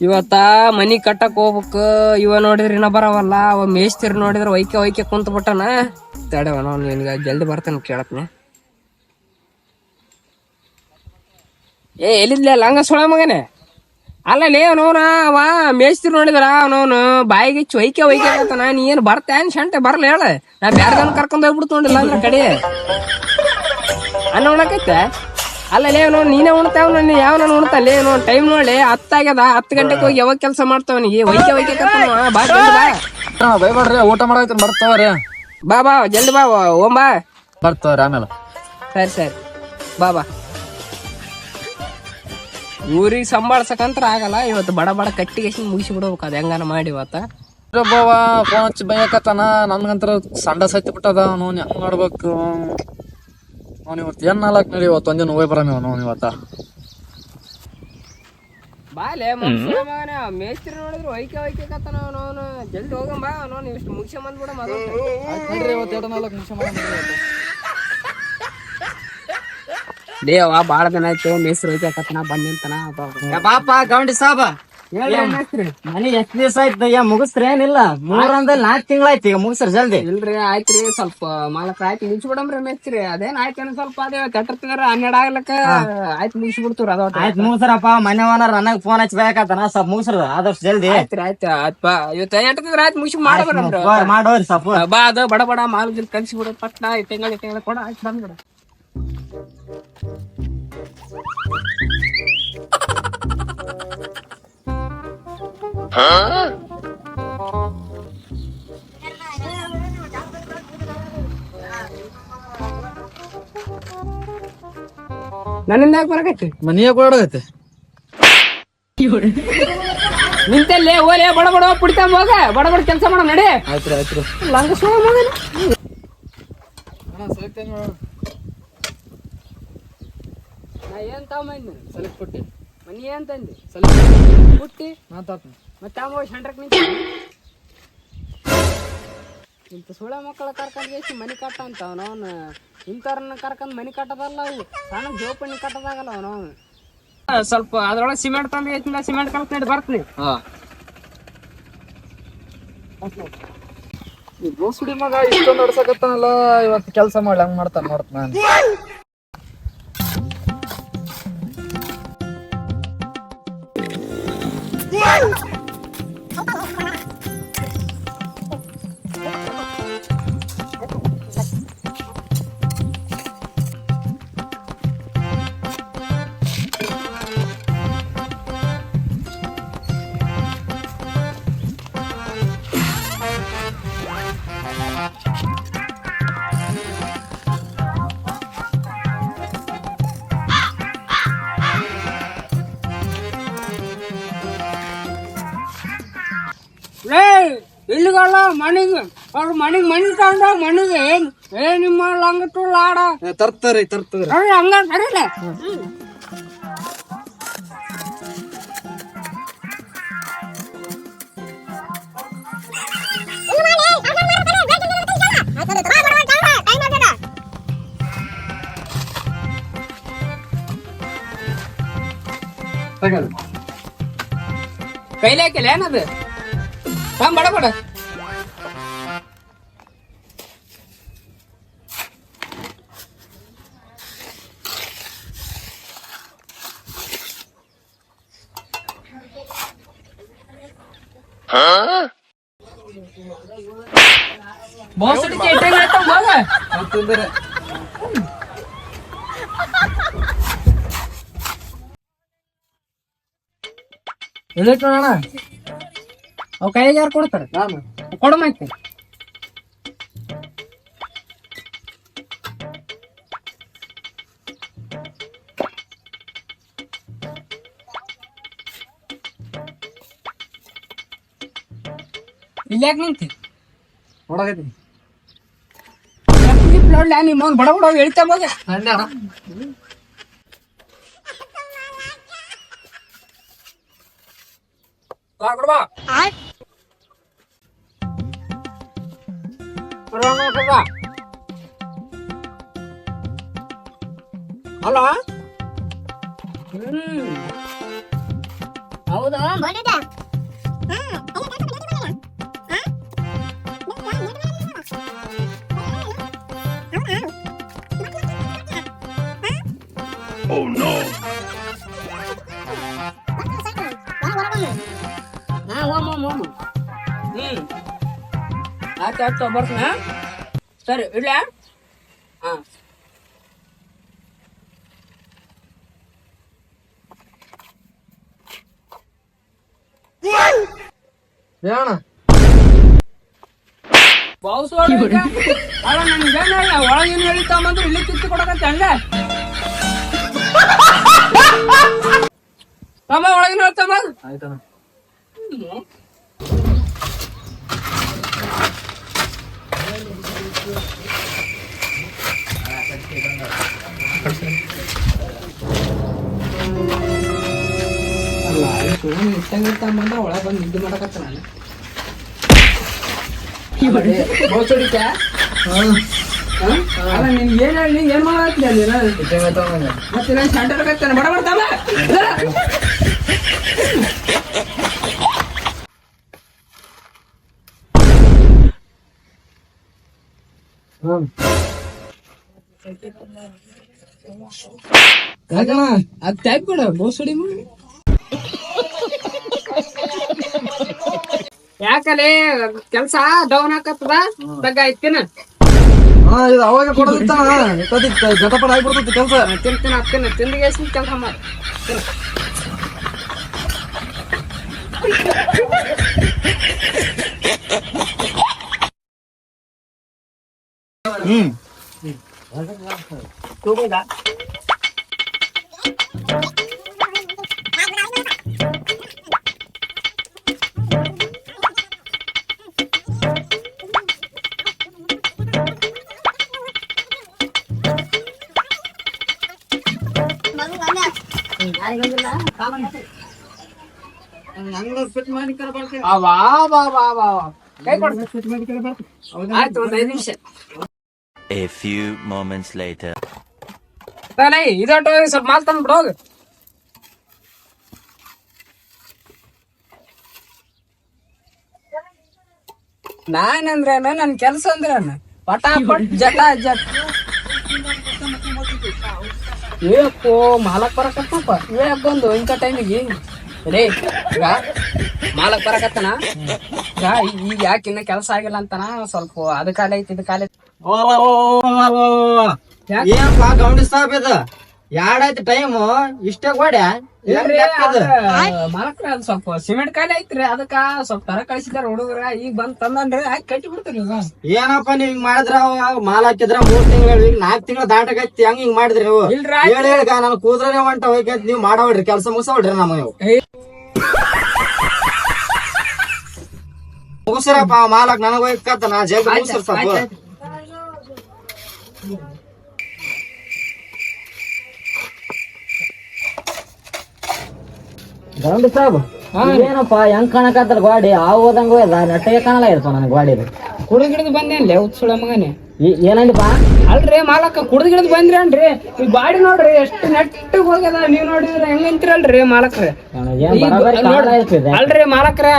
ಇವತ್ತ ಮನಿ ಕಟ್ಟಕ್ ಹೋಗ್ಬೇಕು. ಇವ ನೋಡಿದ್ರ ಇನ್ನ ಬರವಲ್ಲ. ಅವ ಮೇಸ್ತಿರ್ ನೋಡಿದ್ರ ಒಯ್ಕೆ ಕುಂತ ಬಿಟ್ಟನ. ತಡವ ನಾವು ನಿನ್ಗ ಜಲ್ದಿ ಬರ್ತೇನೆ ಕೇಳತ್ನ. ಎಲ್ಲಿದ್ಲೆ ಲಂಗ ಸೊಳ ಮಗನೆ? ಅಲ್ಲಲೇ ಅವನವನ ಅವ ಮೇಸ್ತಿರ್ ನೋಡಿದ್ರ ಅವನವನು ಬಾಯಿಗೆ ಒಯ್ಕೆ ಆಗತ್ತಾನ. ನೀ ಏನ್ ಬರ್ತೇನ್ ಶಂಟೆ? ಬರ್ಲ ಹೇಳ, ನಾ ಬ್ಯಾರ್ದನ್ ಕರ್ಕೊಂಡ್ ಹೋಗ್ಬಿಡ್ತು ನೋಡಿಲ್ಲ ಅಂದ್ರ ಕಡೆ ಅನ್ನ ಉಣಕೈತೆ. ಅಲ್ಲಲೇ ಅವನು ನೀನೇ ಉಣ್ತಾವ್. ಯಾವ ನಾನು ಉಣ್ತಲ್ಲೇ ಟೈಮ್ ನೋಡಿ 10 ಆಗ್ಯದ. 10 ಗಂಟೆಗೆ ಹೋಗಿ ಯಾವಾಗ ಕೆಲಸ ಮಾಡ್ತಾವನಿಗೆ ಒಯ್ಕೆ ಬಾ ಬೈಬಾಡ್ರಿ, ಊಟ ಮಾಡಾಯ್ತು ಬರ್ತಾವ್ರಿ. ಬಾ ಬಾ ಜಲ್ದಿ ಬಾ ಓಂ ಬಾ. ಬರ್ತಾವ್ರಿ ಆಮೇಲೆ. ಸರಿ ಬಾ. ಊರಿಗೆ ಸಂಭಾಳ್ಸಕಂತ್ರ ಆಗಲ್ಲ. ಇವತ್ತು ಬಡ ಕಟ್ಟಿಗೆ ಮುಗಿಸಿ ಬಿಡ್ಬೇಕು. ಅದ ಹೆಂಗಾನ ಮಾಡಿ ಇವತ್ತ. ಒಬ್ಬವ ಫೋನ್ ಹಚ್ಚಿ ಬೈಯಕತ್ತಾನ. ನನ್ಗಂತ್ರ ಸಂಡ ಸತ್ತಿ ಬಿಟ್ಟದ. ನೋನ್ ಹೆಂಗ್ ಮಾಡ್ಬೇಕು? ಅವ್ನು ಇವತ್ತು ಏನ್ ನಾಲ್ಕು ನಡಿ, ಇವತ್ತು ಒಂದಿನ ಹೋಗಿ ಬರಾಮ ನೋನ್ ಇವತ್ತ. ಬಾಲೆ ಮಗನ ಮೇಸ್ತ್ರಿ ನೋಡಿದ್ರು ಒಯ್ಕೆ ಕತ್ತಾನ ಅವನು. ಜಲ್ದಿ ಹೋಗಂ ಬಾ. ಅವನು ಇಷ್ಟು ಮುಗಿಸಿ ಬಂದ್ಬಿಡ ನೋಡ್ರಿ, ಇವತ್ತು 2-4 ನಿಮಿಷ ದೇವ. ಬಾಳ ದಿನ ಆಯ್ತು ಮೇಸ್ತ್ರಿ ಒಯ್ಕೆ ಕತ್ತನ ಬಂದ್ ನಿಂತನ. ಬಾಪ ಗೌಂಡಿ ಸಾಬ, ಮನಿ ಎಷ್ಟ್ ದಿವಸ ಆಯ್ತು? ಮುಗಿಸ್ರಿ ಏನಿಲ್ಲ? 3-4 ತಿಂಗಳಾಯ್ತು. ಈಗ ಮುಗಿಸ್ರಿ ಜಲ್ದಿ. ಇಲ್ರಿ ಆಯ್ತ್ರಿ, ಸ್ವಲ್ಪ ಮಾಲಕ್ ಆಯ್ತು ಮುಗಿಸಿ ಬಿಡಮ್ರಿ ಮೇಸ್ತ್ರಿ. ಅದೇನ್ ಆಯ್ತೇನ ಸ್ವಲ್ಪ ಅದೇ ಕಟ್ಟಿರ್ತಿದಾರ 12 ಆಗ್ಲಕ್ಕ ಆಯ್ತು ಮುಗಿಸಿ ಬಿಡ್ತೀವ್ರಿ. ಅದ ಆಯ್ತು ಮುಗಿಸ್ರಪ್ಪ. ಮನೆ ಓನರ್ ನನಗ್ ಫೋನ್ ಹಚ್ಚಿ ಬೇಕತ್ತಾನ. ಸ್ವಲ್ಪ ಮುಗಿಸ್ರ ಆದಷ್ಟು ಜಲ್ದಿ. ಆಯ್ತು ಇವತ್ತು ಎಂಟದ್ರ ಆಯ್ತು ಮುಗಿಸಿ ಮಾಡಬೇಡ್ರಿ. ಮಾಡೋರಿ ಸ್ವಲ್ಪ. ಬಾ ಅದು ಬಡ ಮಾಲ್ ಗಿಲ್ ಕಲ್ಸಿ ಬಿಡ ಪಟ್ಟ. ತಿಂಗಳ ಕೊಡ ಆಯ್ತು ಬಂದ್ಬಿಡ. ನನ್ನಿಂದ ಯಾಕೆ ಬರಕೈತಿ? ಮನಿಯಾಗ ಓಡಾಡಗೈತೆ. ನಿಂತಲ್ಲೇ ಓಲೆ ಬಡ ಪುಡ್ತಾಮ ಹೋಗ. ಬಡ ಕೆಲಸ ಮಾಡ ನಡಿ. ಆಯ್ತ್ರಿ ಲಂಗ ಸೋಳ ಮಗನ. ನಾ ಏನ್ ತಗೊಂಬಂದಿ? ಸಲಿಪ್ ಪುಟ್ಟಿ. ಮನಿ ಏನ್ ತಂದಿ? ಪುಟ್ಟಿ ಮತ್ತೆ ಸೆಂಟ್ರಕ್ ನಿಂತ ಇಂತ ಸುಳ ಮಕ್ಕಳ ಕರ್ಕೊಂಡ್ ಮನಿ ಕಟ್ಟ ಅಂತ ಅವನವನು. ಇಂಥವ್ರನ್ನ ಕರ್ಕೊಂಡ್ ಮನಿ ಕಟ್ಟದಲ್ಲ. ಅವು ಸಣ್ಣ ಜೋಪಣ್ಣಿ ಕಟ್ಟದಾಗಲ್ಲ ಅವನವನು. ಸ್ವಲ್ಪ ಅದ್ರೊಳಗೆ ಸಿಮೆಂಟ್ ತಂದು ಸಿಮೆಂಟ್ ಕಲ್ತ್ ನಡಿ ಬರ್ತೀನಿ. ಈ ಗೋಸುಡಿ ಮಗ ಇಷ್ಟೊಂದು ನಡ್ಸಕತ್ತಾನಲ್ಲ, ಇವತ್ತು ಕೆಲಸ ಮಾಡ್ಲಿ ಹಂಗ್ ಮಾಡ್ತಾನ ನೋಡ್ತ ನಾನು. ಇಲ್ಲಿಗಲ್ಲ ಮಣಿಗೆ ಅವ್ರ ಮಣಿ ತಗೊಂಡ ಮಣಿಗೆ ನಿಮ್ಮ ಲಂಗ ತುಳ್ಳ ಆಡ ತರ್ತಾರಿ ಹಂಗ ಸರಿಲ್ಲ. ಕೈಲಿ ಹಾಕಿಲ್ಲ ಏನದು? ಬಡ ಬೋಸಡಿ ಚೇಟೆ ಹೋಗ. ಎಲ್ಲಿಟ್ಟೋಣ? ಅವ್ ಕೈಗೆ ಯಾರು ಕೊಡ್ತಾರ? ಕೊಡಮೈತೆ. ಇಲ್ಲಿ ಯಾಕೆ ನಿಂತಿ? ನೋಡಕತ್ತೀನಿ. ನಿಮ್ಮ ಬಡ ಹೇಳ್ತಾ ಹೋಗ. ಅಲ್ಲ ಹೌದು ಆಯ್ತು ಬರ್ತೀನಿ ಸರಿ ಇಡ್ಲ ಹಾ ಏನ ಒಳಗೇನು ಹೇಳಿತ್ತಂದ್ರೆ ಇಲ್ಲಿ ಕಿತ್ತು ಕೊಡಕತ್ತೆ ಹಂಗ ತಮ್ಮ ಒಳಗಿನ ಹೇಳ್ತಮ್ಮ ಆಯ್ತಣ್ಣ ಅಲ್ಲ ಇಟ್ಟಂಗಿರ್ತಂದ್ರೆ ಒಳಗೆ ಬಂದು ನಿದ್ದೆ ಮಾಡಕತ್ತ ನಾನು ಬೋಸಡಿಕ ಅಲ್ಲ ನಿನ್ ಏನ್ ಹೇಳಿ ಏನ್ ಮಾಡತ್ತೀಯ ನೀನು ಮತ್ತೆ ನಾನು ಶಾಂಟರ್ಕತ್ತೇನೆ ಬಡ ಬರ್ತಾವ ಅದ್ ಟೈಪ್ ಕೊಡ ಬೋಸಡಿ ಯಾಕಲೆ ಕೆಲ್ಸ ಡೌನ್ ಹಾಕತ್ತದ ತಗ್ಗ ಐತಿನ ಹಾ ಇದು ಅವಾಗ ಕೊಡೋದಿತ್ತಣ್ಣ ಜಟಪಟ ಆಗ್ಬಿಡ್ತೈತಿ ಕೆಲ್ಸ ತಿಂತೀನಿ ತಿಂದಿಗೆ ಕೆಲಸ ಮಾಡಿ ಆಯ್ತು ಒಂದ್ 5 ನಿಮಿಷ A few moments later. ಇದೊಟ್ಟು ಸ್ವಲ್ಪ ಮಾಲ್ ತಂದ್ಬಿಡು ಹೋಗು ನಾನಂದ್ರೇನು ನನ್ ಕೆಲ್ಸ ಅಂದ್ರೇನು ಪಟಾಪಟ್ ಜಟ ಜಟ್ ಏಕೋ ಮಾಲಕ್ ಬರಕತ್ತಪ್ಪ ಬಂದು ಇಂಥ ಟೈಮಿಗೆ ರೇ ಈಗ ಮಾಲಕ್ ಬರಕತ್ತನ ಈಗ ಯಾಕೆ ಇನ್ನ ಕೆಲ್ಸ ಆಗಿಲ್ಲ ಅಂತನ ಸ್ವಲ್ಪ ಅದ ಕಾಲ ಐತಿ ಇದ ಕಾಲ ಏನಪ್ಪ ಗೌಂಡಿ ಸಾಬ್ ಇದು ಎರಡಾಯ್ತು ಟೈಮ್ ಇಷ್ಟೇ ಗೋಡ್ಯ ಮಾಲಕ್ರ ಅದ್ ಸ್ವಲ್ಪ ಸಿಮೆಂಟ್ ಕಾಲ ಐತ್ರಿ ಅದಕ್ಕ ಸ್ವಲ್ಪ ತರ ಕಳಿಸಿದಾರ ಹುಡುಗರ ಈಗ ಬಂದ್ ತಂದನ್ರಿ ಆಯ್ತು ಕಟ್ಟಿ ಬಿಡ್ತೀರಿ ಈಗ ಏನಪ್ಪ ನೀವ್ ಹಿಂಗ್ ಮಾಡಿದ್ರ ಮಾಲ್ ಹಾಕಿದ್ರ 3 ತಿಂಗಳು ಈಗ 4 ತಿಂಗಳು ದಾಟಕೈತಿ ಹಂಗ ಹಿಂಗ್ ಮಾಡಿದ್ರಿ ನೀವು ಇಲ್ರಿ ಹೇಳಿ ನನ್ ಕೂದ್ರನೇ ಹೊಂಟ ಹೋಗ್ಯಂತ ನೀವ್ ಮಾಡಬೇಡ್ರಿ ಕೆಲ್ಸ ಮುಗಿಸಬೇಡ್ರಿ ನಮಗೆ ನೀವು ಮುಗಿಸ್ರಪ್ಪ ಮಾಲಕ್ ನನಗ ಹೋಗ್ಕತ್ತ ನಾ ಜಲ್ದಿ ಮುಗಿಸ್ರ ಸ್ವಲ್ಪ ಗೌಂಡಿ ಸಾಬ್ ಏನಪ್ಪ ಹೆಂಗ್ ಕಾಣಕತ್ತಲ್ಲ ಗಾಡಿ ಹೋದಂಗ ಹೋಯ್ದ ನೆಟ್ಟಿಗೆ ಕಾಣಲ್ಲ ಇರ್ಪ ನನ್ ಗಾಡಿ ಕುಡಿದ್ ಗಿಡದ್ ಬಂದೇನ್ಲೆ ಉತ್ಸುಳ ಮಗನೇ ಏನಂದಿಪ್ಪ ಅಲ್ರಿ ಮಾಲಕ್ಕ ಕುಡಿದ್ ಗಿಡದ್ ಬಂದ್ರೇನ್ರಿ ಈ ಗಾಡಿ ನೋಡ್ರಿ ಎಷ್ಟು ನೆಟ್ಟಗ್ ಹೋಗ್ಯದ ನೀವ್ ನೋಡಿದ್ರ ಹೆಂಗಂತಿರಲ್ರಿ ಮಾಲಕ್ರ ಅಲ್ರಿ ಮಾಲಕ್ರ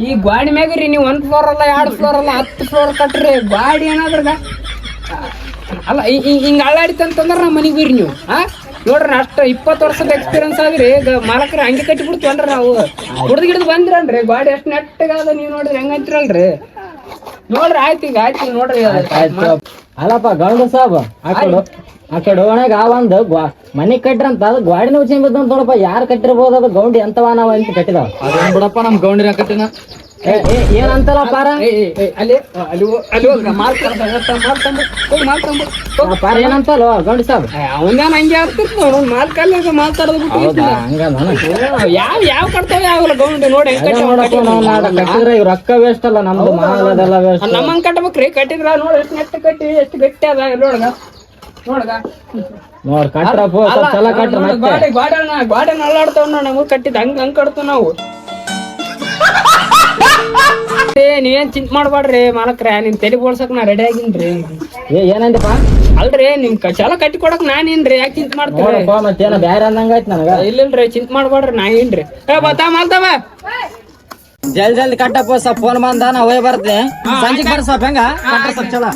ಈ ಗಾಡಿ ಮ್ಯಾಗ್ರಿ ನೀವ್ 1 ಫ್ಲೋರ್ ಅಲ್ಲ 2 ಫ್ಲೋರ್ ಅಲ್ಲ 10 ಫ್ಲೋರ್ ಕಟ್ರಿ ಗಾಡಿ ಏನಾದ್ರಗ ಅಲ್ಲ ಹಿಂಗ ಅಳ್ಳಾಡಿತಂತಂದ್ರ ನಮ್ಮ ಮನಿಗ್ ಬರ್ರಿ ನೀವು ನೋಡ್ರಿ ಅಷ್ಟ 20 ವರ್ಷದ ಎಕ್ಸ್ಪೀರಿಯನ್ಸ್ ಆದ್ರಿ ಮಾಲಕ್ರ ಹಂಗೆ ಕಟ್ಟಿ ಬಿಡ್ತೀವನ್ರಿ ನಾವು ಕುಡ್ದ್ ಗಿಡದ್ ಬಂದ್ರನ್ರಿ ಗಾಡಿ ಎಷ್ಟ್ ನೆಟ್ಟಗಾದ ನೀವ್ ನೋಡ್ರಿ ಹೆಂಗಂತಿರಲ್ರಿ ನೋಡ್ರಿ ಆಯ್ತು ಈಗ ಆಯ್ತು ನೋಡ್ರಿ ಅಲ್ಲಪ್ಪ ಗೌಂಡ ಸಾಬ್ ಆ ಕಡೆ ಒಣಗ ಒಂದ್ ಮನಿ ಕಟ್ರಂತ ಅದು ಗಾಡಿನ ಉಚಿನ್ ಬಿದ್ದ ನೋಡಪ್ಪ ಯಾರು ಕಟ್ಟಿರ್ಬೋದು ಅದು ಗೌಂಡಿ ಎಂತವ ನಾವ್ ಅಂತ ಕಟ್ಟಿದಾವ ಅದೇನ್ ಬಿಡಪ್ಪ ನಮ್ ಗೌಂಡಿನ ಕಟ್ಟಿನ ಏನಂತಲ್ಲ ಪಾರ ಪಾರ ಏನಂತಲ್ಲ ಗೌಂಡಿ ಸಾಬ್ ಅವನ್ಯಾನ ಹಂಗೆ ಆಗ್ತಿರ್ತ ಮಾಲ್ ಕಾಲ ಮಾತಾಡೋದು ಯಾವ ಕಟ್ತಾವ ಯಾವಲ್ಲ ಗೌಂಡಿ ನೋಡಿ ಕಟ್ಟಿದ್ರೆ ಇವ್ ರೊಕ್ಕ ವೇಸ್ಟ್ ಅಲ್ಲ ನಮ್ದು ಮಾಲ್ ಅದೆಲ್ಲ ವೇಸ್ಟ್ ನಮ್ಮಂಗ್ ಕಟ್ಬೇಕ್ರಿ ಕಟ್ಟಿದ್ರ ನೋಡಿ ಎಷ್ಟು ನೆಟ್ಟ ಕಟ್ಟಿ ಎಷ್ಟು ಗಟ್ಟಿ ಅದ ನೋಡ್ಗ ನೋಡ್ ಕಟ್ರಪ್ಪ ಚಲ ಕಟ್ರ ಗಾಡಿ ಅಳ್ಳಾಡ್ತಾವ ನಮಗ್ ಕಟ್ಟಿದ್ ಹಂಗ್ ಕಟ್ತಾವ ನಾವು ನೀವೇನ್ ಚಿಂತೆ ಮಾಡ್ಬೇಡ್ರಿ ಮಾಲಕ್ರ ನಿಮ್ ತಲೆ ಬೋಳ್ಸಕ್ ನಾ ರೆಡಿ ಆಗಿನ್ರಿ. ಏನಂದಪ್ಪ? ಅಲ್ರಿ ನಿಮ್ ಚಲ ಕಟ್ಟಿ ಕೊಡಕ್ ನಾನೇನ್ರಿ ಯಾಕೆ ಚಿಂತೆ ಮಾಡ್ತೀರಿ? ನೋಡಪ್ಪ ಮತ್ತೇನ ಬ್ಯಾರೆ ಅಂದಂಗಾಯ್ತು ನನಗ. ಇಲ್ಲಿಲ್ರಿ ಚಿಂತೆ ಮಾಡ್ಬೇಡ್ರಿ ನಾ ಏನ್ರಿ. ಬತ್ತಾ ಮಾಲ್ತವ ಜಲ್ದಿ ಕಟ್ಟಪ್ಪ, ಸ್ವಲ್ಪ ಫೋನ್ ಬಂದ ನಾ ಹೋಗಿ ಬರ್ತೀನಿ. ಸಂಜೆಗೆ ಬರ್ರಿ ಸ್ವಲ್ಪ ಹೆಂಗ ಕಟ್ಟ ಸ್ವಲ್ಪ ಚಲೋ.